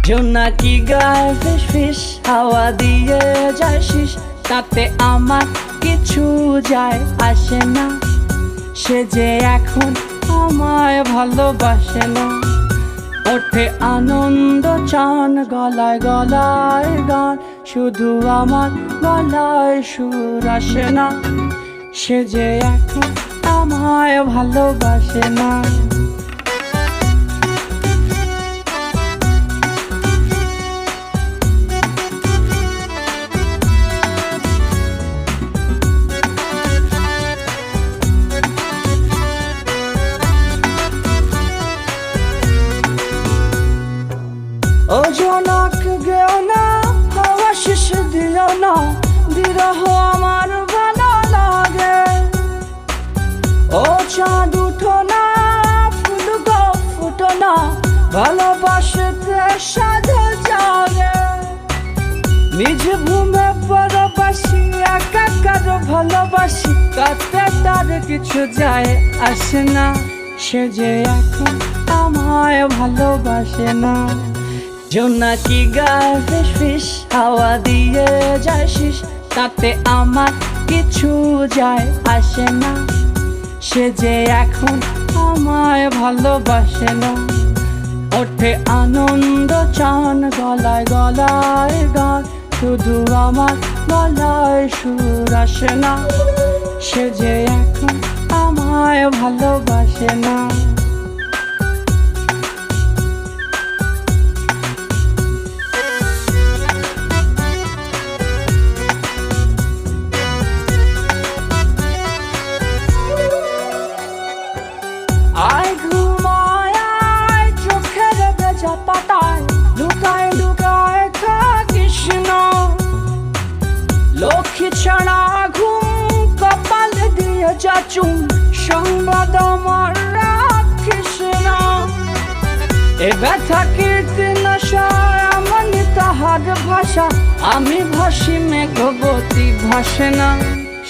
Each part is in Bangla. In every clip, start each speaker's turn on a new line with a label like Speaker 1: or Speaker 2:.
Speaker 1: জোনাকি গায়ে ফিস ফিস হাওয়া দিয়ে যায় শিস, তাতে আমার কিছু যায় আসে না। সে যে এখন আমায় ভালোবাসে না। ওঠে আনন্দ চান গলায় গলায় গান, শুধু আমার গলায় সুর আসে না। সে যে এখন আমায় ভালোবাসে না। ও জনক গেও না, হাওয়া শেষ দিও না, বিরহ আমার ভালো লাগে। ও চাঁদ উঠো না, ফুল গো ফুটো না, ভালোবাসতে সাধু জাগে। নিজ ভূমে পরবাসী, একাকার ভালোবাসি, তাতে তার কিছু যায় আসে না। সে যে এখন আমায় ভালোবাসে না। জোনাকি গায়ে ফিস ফিস হাওয়া দিয়ে যায় শিস, তাতে আমার কিছু যায় আসে না। সে যে এখন আমায় ভালোবাসে না। ওঠে আনন্দ চান গলায় গলায় গান, শুধু আমার গলায় সুর আসে না। সে যে এখন আমায় ভালোবাসে না। আয় ঘুমায় আয় চোখের ভেজা পাতায়, লুকায় লুকায় থাকিস না। লক্ষ্মী ছাড়া ঘুম কপাল দিয়ে যাচুম, সংবাদ আমার রাখিস না। এ ব্যথা কীর্তি নশায় আমার তাহার ভাষা, আমি ভাসি মেঘবতী ভাসে না।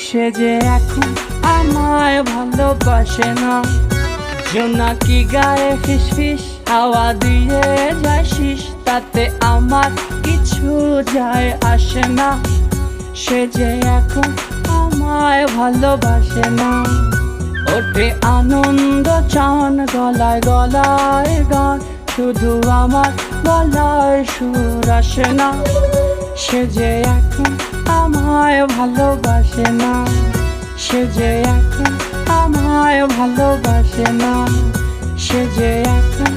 Speaker 1: সে যে এখন আমায় ভালোবাসে না। জোনাকি গায়ে ফিস ফিস হাওয়া দিয়ে যায় শিস, তাতে আমার কিছু যায় আসে না। সে যে এখন আমায় ভালোবাসে না। ওঠে আনন্দ চান গলায় গলায় গান, শুধু আমার গলায় সুর আসে না। সে যে এখন আমায় ভালোবাসে না। সে যে এখন আমায় ভালোবাসে না। সে যে এখন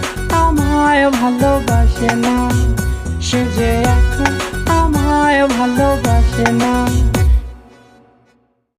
Speaker 1: আমায় ভালোবাসে না। সে যে